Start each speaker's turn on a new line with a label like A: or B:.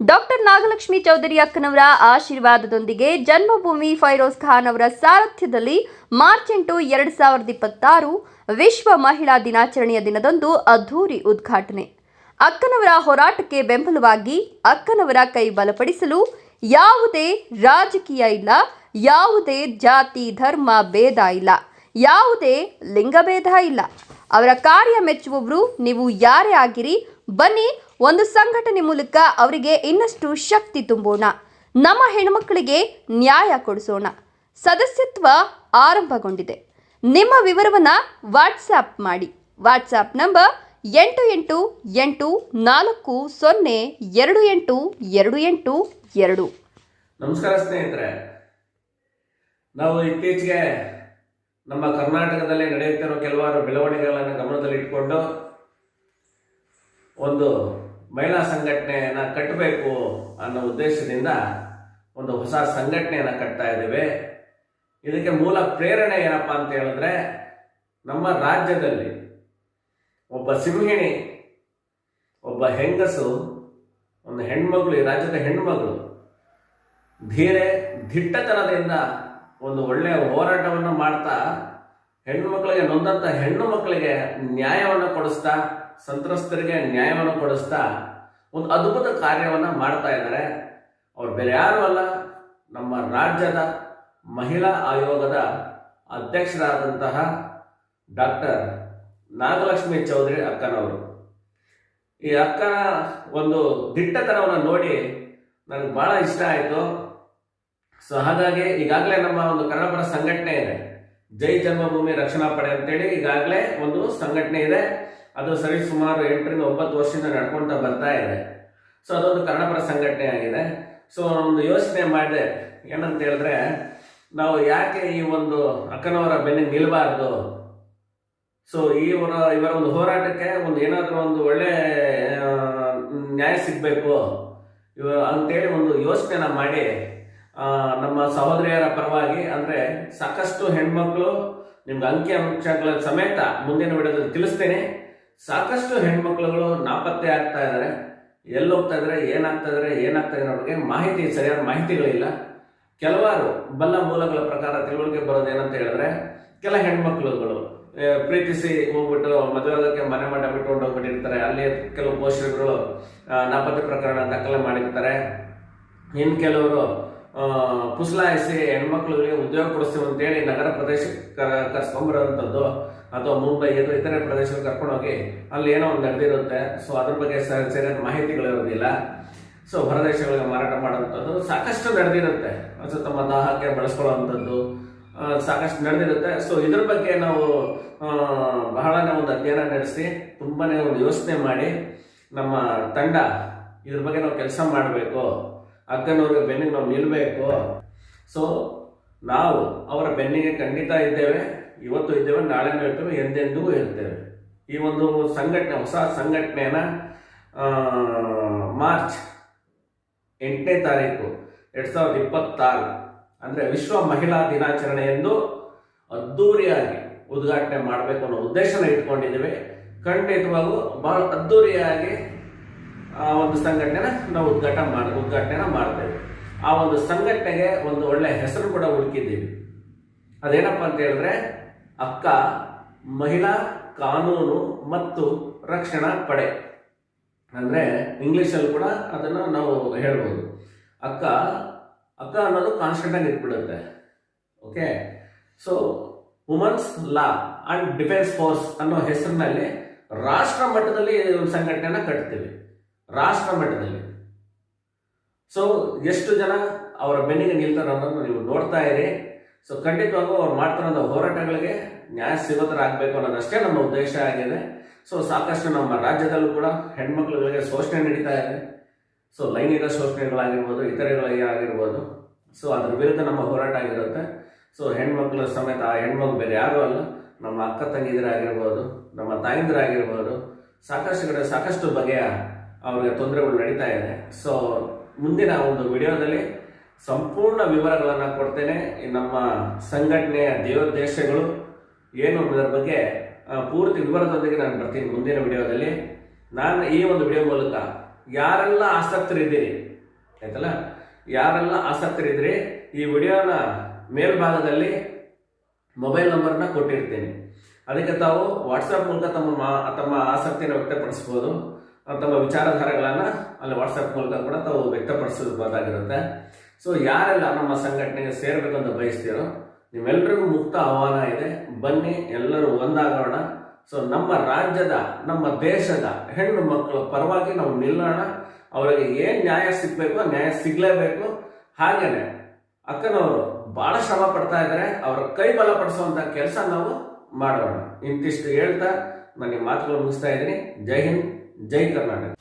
A: Doctor Nagalakshmi Chaudhary ಅಕ್ಕನವರ ಆಶೀರ್ವಾದದೊಂದಿಗೆ ಜನ್ಮಭೂಮಿ ಫೈರೋಜ್ ಖಾನ್ ಅವರ ಸಾರಥ್ಯದಲ್ಲಿ March 8, 2026 ವಿಶ್ವ ಮಹಿಳಾ ದಿನಾಚರಣೆಯ ದಿನದಂದು ಅದ್ಧೂರಿ ಉದ್ಘಾಟನೆ. ಅಕ್ಕನವರ ಹೋರಾಟಕ್ಕೆ ಬೆಂಬಲವಾಗಿ ಅಕ್ಕನವರ ಕೈ ಬಲಪಡಿಸಲು ಯಾವುದೇ ರಾಜಕೀಯ ಇಲ್ಲ, ಯಾವುದೇ ಜಾತಿ ಧರ್ಮ ಭೇದ ಇಲ್ಲ, ಯಾವುದೇ ಲಿಂಗಭೇದ ಇಲ್ಲ. ಅವರ ಕಾರ್ಯ ಮೆಚ್ಚುವವರು ನೀವು ಯಾರೇ ಆಗಿರಿ, ಬನ್ನಿ ಒಂದು ಸಂಘಟನೆ ಮೂಲಕ ಅವರಿಗೆ ಇನ್ನಷ್ಟು ಶಕ್ತಿ ತುಂಬೋಣ. ನಮ್ಮ ಹೆಣ್ಮಕ್ಕಳಿಗೆ ನ್ಯಾಯ ಕೊಡಿಸೋಣ. ಸದಸ್ಯತ್ವ ಆರಂಭಗೊಂಡಿದೆ. ನಿಮ್ಮ ವಿವರವನ್ನು ವಾಟ್ಸ್ಆ್ಯಪ್ ಮಾಡಿ. WhatsApp number 8884028282.
B: ನಮಸ್ಕಾರ ಸ್ನೇಹಿತರೆ, ನಾವು ಇತ್ತೀಚೆಗೆ ನಮ್ಮ ಕರ್ನಾಟಕದಲ್ಲಿ ನಡೆಯುತ್ತಿರುವ ಕೆಲವಾರು ಬೆಳವಣಿಗೆಗಳನ್ನು ಗಮನದಲ್ಲಿ ಇಟ್ಕೊಂಡು ಒಂದು ಮಹಿಳಾ ಸಂಘಟನೆಯನ್ನು ಕಟ್ಟಬೇಕು ಅನ್ನೋ ಉದ್ದೇಶದಿಂದ ಒಂದು ಹೊಸ ಸಂಘಟನೆಯನ್ನು ಕಟ್ತಾ ಇದ್ದೇವೆ. ಇದಕ್ಕೆ ಮೂಲ ಪ್ರೇರಣೆ ಏನಪ್ಪ ಅಂತ ಹೇಳಿದ್ರೆ, ನಮ್ಮ ರಾಜ್ಯದಲ್ಲಿ ಒಬ್ಬ ಸಿಂಹಿಣಿ, ಒಬ್ಬ ಹೆಂಗಸು, ಒಂದು ಹೆಣ್ಮಗಳು, ಈ ರಾಜ್ಯದ ಹೆಣ್ಮಗಳು ಧೀರೆ ದಿಟ್ಟತನದಿಂದ ಒಂದು ಒಳ್ಳೆಯ ಹೋರಾಟವನ್ನು ಮಾಡ್ತಾ ಹೆಣ್ಣುಮಕ್ಕಳಿಗೆ, ನೊಂದಂಥ ಹೆಣ್ಣು ಮಕ್ಕಳಿಗೆ ನ್ಯಾಯವನ್ನು ಕೊಡಿಸ್ತಾ, ಸಂತ್ರಸ್ತರಿಗೆ ನ್ಯಾಯವನ್ನು ಕೊಡಿಸ್ತಾ ಒಂದು ಅದ್ಭುತ ಕಾರ್ಯವನ್ನು ಮಾಡ್ತಾ ಇದ್ದಾರೆ. ಅವ್ರು ಬೇರೆ ಯಾರು ಅಲ್ಲ, ನಮ್ಮ ರಾಜ್ಯದ ಮಹಿಳಾ ಆಯೋಗದ ಅಧ್ಯಕ್ಷರಾದಂತಹ ಡಾಕ್ಟರ್ ನಾಗಲಕ್ಷ್ಮಿ ಚೌಧರಿ ಅಕ್ಕನವರು. ಈ ಅಕ್ಕನ ಒಂದು ದಿಟ್ಟತನವನ್ನು ನೋಡಿ ನನಗೆ ಬಹಳ ಇಷ್ಟ ಆಯಿತು. ಸೊ ಹಾಗಾಗಿ ಈಗಾಗಲೇ ನಮ್ಮ ಒಂದು ಕನ್ನಡಪರ ಸಂಘಟನೆ ಇದೆ, ಜೈ ಜನ್ಮಭೂಮಿ ರಕ್ಷಣಾ ಪಡೆ ಅಂತೇಳಿ ಈಗಾಗಲೇ ಒಂದು ಸಂಘಟನೆ ಇದೆ. ಅದು ಸುಮಾರು 8 ರಿಂದ 9 ವರ್ಷದಿಂದ ನಡ್ಕೊಳ್ತಾ ಬರ್ತಾ ಇದೆ. ಸೊ ಅದೊಂದು ಕನ್ನಡಪರ ಸಂಘಟನೆ ಆಗಿದೆ. ಸೊ ಒಂದು ಯೋಚನೆ ಮಾಡಿದೆ, ಏನಂತ ಹೇಳಿದ್ರೆ, ನಾವು ಯಾಕೆ ಈ ಒಂದು ಅಕ್ಕನವರ ಬೆನ್ನಿಗೆ ನಿಲ್ಲಬಾರ್ದು. ಸೊ ಇವರ ಒಂದು ಹೋರಾಟಕ್ಕೆ ಒಂದು ಏನಾದರೂ ಒಂದು ಒಳ್ಳೆ ನ್ಯಾಯ ಸಿಗಬೇಕು ಅಂತೇಳಿ ಒಂದು ಯೋಚನೆನ ಮಾಡಿ ನಮ್ಮ ಸಹೋದರಿಯರ ಪರವಾಗಿ, ಅಂದರೆ ಸಾಕಷ್ಟು ಹೆಣ್ಮಕ್ಳು, ನಿಮ್ಗೆ ಅಂಕಿ ಅಂಶಗಳ ಸಮೇತ ಮುಂದಿನ ವಿಡಿಯೋದಲ್ಲಿ ತಿಳಿಸ್ತೇನೆ, ಸಾಕಷ್ಟು ಹೆಣ್ಮಕ್ಳುಗಳು ನಾಪತ್ತೆ ಆಗ್ತಾ ಇದ್ದಾರೆ. ಎಲ್ಲಿ ಹೋಗ್ತಾ ಇದ್ದಾರೆ, ಏನಾಗ್ತಾ ಇದ್ದಾರೆ ಅವ್ರಿಗೆ ಮಾಹಿತಿ, ಸರಿಯಾದ ಮಾಹಿತಿಗಳಿಲ್ಲ. ಕೆಲವಾರು ಬಲ್ಲ ಮೂಲಗಳ ಪ್ರಕಾರ ತಿಳುವಳಿಕೆ ಬರೋದು ಏನಂತ ಹೇಳಿದ್ರೆ, ಕೆಲ ಹೆಣ್ಮಕ್ಳುಗಳು ಪ್ರೀತಿಸಿ ಹೋಗ್ಬಿಟ್ಟು ಮದುವೆ ಆಗೋಕ್ಕೆ ಮನೆ ಮಾಡಿ ಬಿಟ್ಕೊಂಡು ಹೋಗ್ಬಿಟ್ಟಿರ್ತಾರೆ. ಅಲ್ಲಿ ಕೆಲವು ಪೋಷಕರುಗಳು ನಾಪತ್ತೆ ಪ್ರಕರಣ ದಾಖಲೆ ಮಾಡಿರ್ತಾರೆ. ಇನ್ನು ಕೆಲವರು ಪುಸಲಾಯಿಸಿ ಹೆಣ್ಮಕ್ಳುಗಳಿಗೆ ಉದ್ಯೋಗ ಕೊಡಿಸ್ತೀವಿ ಅಂತೇಳಿ ನಗರ ಪ್ರದೇಶಕ್ಕೆ ಕರ್ಸ್ಕೊಂಡ್ಬರೋಂಥದ್ದು, ಅಥವಾ ಮುಂಬೈ ಇತರೆ ಪ್ರದೇಶಕ್ಕೆ ಕರ್ಕೊಂಡೋಗಿ ಅಲ್ಲಿ ಏನೋ ಒಂದು ನಡೆದಿರುತ್ತೆ. ಸೊ ಅದ್ರ ಬಗ್ಗೆ ಸರಿಯಾದ ಮಾಹಿತಿಗಳಿರೋದಿಲ್ಲ. ಸೊ ಹೊರದೇಶಗಳಿಗೆ ಮಾರಾಟ ಮಾಡುವಂಥದ್ದು ಸಾಕಷ್ಟು ನಡೆದಿರುತ್ತೆ. ಸೊ ತಮ್ಮ ದಾಹಕ್ಕೆ ಬಳಸ್ಕೊಳ್ಳುವಂಥದ್ದು ಸಾಕಷ್ಟು ನಡೆದಿರುತ್ತೆ. ಸೊ ಇದ್ರ ಬಗ್ಗೆ ನಾವು ಬಹಳನೇ ಒಂದು ಅಧ್ಯಯನ ನಡೆಸಿ, ತುಂಬಾನೇ ಒಂದು ಯೋಚನೆ ಮಾಡಿ, ನಮ್ಮ ತಂಡ ಇದ್ರ ಬಗ್ಗೆ ನಾವು ಕೆಲಸ ಮಾಡಬೇಕು, ಅಕ್ಕನವ್ರಿಗೆ ಬೆನ್ನಿಗೆ ನಾವು ನಿಲ್ಲಬೇಕು. ಸೊ ನಾವು ಅವರ ಬೆನ್ನಿಗೆ ಖಂಡಿತ ಇದ್ದೇವೆ, ಇವತ್ತು ಇದ್ದೇವೆ, ನಾಳೆನೂ ಇರ್ತೇವೆ, ಎಂದೆಂದಿಗೂ ಇರ್ತೇವೆ. ಈ ಒಂದು ಸಂಘಟನೆ, ಹೊಸ ಸಂಘಟನೆಯನ್ನ ಮಾರ್ಚ್ 8ನೇ ತಾರೀಕು 2026 ಅಂದರೆ ವಿಶ್ವ ಮಹಿಳಾ ದಿನಾಚರಣೆ ಎಂದು ಅದ್ದೂರಿಯಾಗಿ ಉದ್ಘಾಟನೆ ಮಾಡಬೇಕು ಅನ್ನೋ ಉದ್ದೇಶನ ಇಟ್ಕೊಂಡಿದ್ದೇವೆ. ಖಂಡಿತವಾಗೂ ಬಹಳ ಅದ್ದೂರಿಯಾಗಿ ಆ ಒಂದು ಸಂಘಟನೆನ ನಾವು ಉದ್ಘಾಟನೆನ ಮಾಡ್ತೇವೆ. ಆ ಒಂದು ಸಂಘಟನೆಗೆ ಒಂದು ಒಳ್ಳೆ ಹೆಸರು ಕೂಡ ಹುಡುಕಿದ್ದೀವಿ. ಅದೇನಪ್ಪ ಅಂತ ಹೇಳಿದ್ರೆ, ಅಕ್ಕ ಮಹಿಳಾ ಕಾನೂನು ಮತ್ತು ರಕ್ಷಣಾ ಪಡೆ. ಅಂದರೆ ಇಂಗ್ಲೀಷಲ್ಲಿ ಕೂಡ ಅದನ್ನು ನಾವು ಹೇಳ್ಬೋದು. ಅಕ್ಕ ಅನ್ನೋದು ಕಾನ್ಸ್ಟೆಂಟ್ ಆಗಿ ಇಟ್ಬಿಡುತ್ತೆ. Okay, so women's law and defence force ಅನ್ನೋ ಹೆಸರಿನಲ್ಲಿ ರಾಷ್ಟ್ರ ಮಟ್ಟದಲ್ಲಿ ಸಂಘಟನೆನ ಕಟ್ತೀವಿ, ರಾಷ್ಟ್ರ ಮಟ್ಟದಲ್ಲಿ. ಸೊ ಎಷ್ಟು ಜನ ಅವರ ಬೆನ್ನಿಗೆ ನಿಲ್ತಾರೆ ಅನ್ನೋದನ್ನು ನೀವು ನೋಡ್ತಾ ಇರಿ. ಸೊ ಖಂಡಿತವಾಗೂ ಅವ್ರು ಮಾಡ್ತಾರಂಥ ಹೋರಾಟಗಳಿಗೆ ನ್ಯಾಯ ಸಿಗೋ ಥರ ಆಗಬೇಕು ಅನ್ನೋದಷ್ಟೇ ನಮ್ಮ ಉದ್ದೇಶ ಆಗಿದೆ. ಸೊ ಸಾಕಷ್ಟು ನಮ್ಮ ರಾಜ್ಯದಲ್ಲೂ ಕೂಡ ಹೆಣ್ಮಕ್ಳುಗಳಿಗೆ ಶೋಷಣೆ ನಡೀತಾ ಇದೆ. ಸೊ ಲೈಂಗಿಕ ಶೋಷಣೆಗಳಾಗಿರ್ಬೋದು, ಇತರೆಗಳಾಗಿರ್ಬೋದು. ಸೊ ಅದ್ರ ವಿರುದ್ಧ ನಮ್ಮ ಹೋರಾಟ ಆಗಿರುತ್ತೆ. ಸೊ ಹೆಣ್ಮಕ್ಳು ಸಮೇತ, ಆ ಹೆಣ್ಮಕ್ಳು ಬೇರೆ ಯಾರೂ ಅಲ್ಲ, ನಮ್ಮ ಅಕ್ಕ ತಂಗಿದರಾಗಿರ್ಬೋದು, ನಮ್ಮ ತಾಯಂದಿರಾಗಿರ್ಬೋದು, ಸಾಕಷ್ಟು ಬಗೆಯ ಅವ್ರಿಗೆ ತೊಂದರೆಗಳು ನಡೀತಾ ಇದೆ. ಸೊ ಮುಂದಿನ ಒಂದು ವಿಡಿಯೋದಲ್ಲಿ ಸಂಪೂರ್ಣ ವಿವರಗಳನ್ನು ಕೊಡ್ತೇನೆ. ನಮ್ಮ ಸಂಘಟನೆಯ ದೇವೋದ್ದೇಶಗಳು ಏನು ಅನ್ನೋದ್ರ ಬಗ್ಗೆ ಪೂರ್ತಿ ವಿವರದೊಂದಿಗೆ ನಾನು ಬರ್ತೀನಿ ಮುಂದಿನ ವಿಡಿಯೋದಲ್ಲಿ. ನಾನು ಈ ಒಂದು ವಿಡಿಯೋ ಮೂಲಕ ಯಾರೆಲ್ಲ ಆಸಕ್ತರಿದ್ದೀರಿ ಆಯ್ತಲ್ಲ, ಯಾರೆಲ್ಲ ಆಸಕ್ತರಿದ್ರಿ ಈ ವಿಡಿಯೋನ ಮೇಲ್ಭಾಗದಲ್ಲಿ ಮೊಬೈಲ್ ನಂಬರ್ನ ಕೊಟ್ಟಿರ್ತೀನಿ. ಅದಕ್ಕೆ ತಾವು ವಾಟ್ಸಪ್ ಮೂಲಕ ತಮ್ಮ ಆಸಕ್ತಿಯನ್ನು ವ್ಯಕ್ತಪಡಿಸ್ಬೋದು. ತಮ್ಮ ವಿಚಾರಧಾರೆಗಳನ್ನು ಅಲ್ಲಿ ವಾಟ್ಸಪ್ ಮೂಲಕ ಕೂಡ ತಾವು ವ್ಯಕ್ತಪಡಿಸಬಹುದಾಗಿರುತ್ತೆ. ಸೊ ಯಾರೆಲ್ಲ ನಮ್ಮ ಸಂಘಟನೆಗೆ ಸೇರ್ಬೇಕಂತ ಬಯಸ್ತೀರೋ ನಿಮ್ಮೆಲ್ಲರಿಗೂ ಮುಕ್ತ ಆಹ್ವಾನ ಇದೆ. ಬನ್ನಿ, ಎಲ್ಲರೂ ಒಂದಾಗೋಣ. ಸೊ ನಮ್ಮ ರಾಜ್ಯದ, ನಮ್ಮ ದೇಶದ ಹೆಣ್ಣು ಮಕ್ಕಳ ಪರವಾಗಿ ನಾವು ನಿಲ್ಲೋಣ. ಅವರಿಗೆ ಏನ್ ನ್ಯಾಯ ಸಿಗ್ಬೇಕು ನ್ಯಾಯ ಸಿಗ್ಲೇಬೇಕು. ಹಾಗೇನೆ ಅಕ್ಕನವರು ಬಹಳ ಶ್ರಮ ಪಡ್ತಾ ಇದ್ದಾರೆ, ಅವರ ಕೈ ಬಲಪಡಿಸುವಂತ ಕೆಲಸ ನಾವು ಮಾಡೋಣ. ಇಂತಿಷ್ಟು ಹೇಳ್ತಾ ನಾನು ಈ ಮಾತುಗಳು ಮುಗಿಸ್ತಾ ಇದ್ದೀನಿ. ಜೈ ಹಿಂದ್, ಜೈ ಕರ್ನಾಟಕ.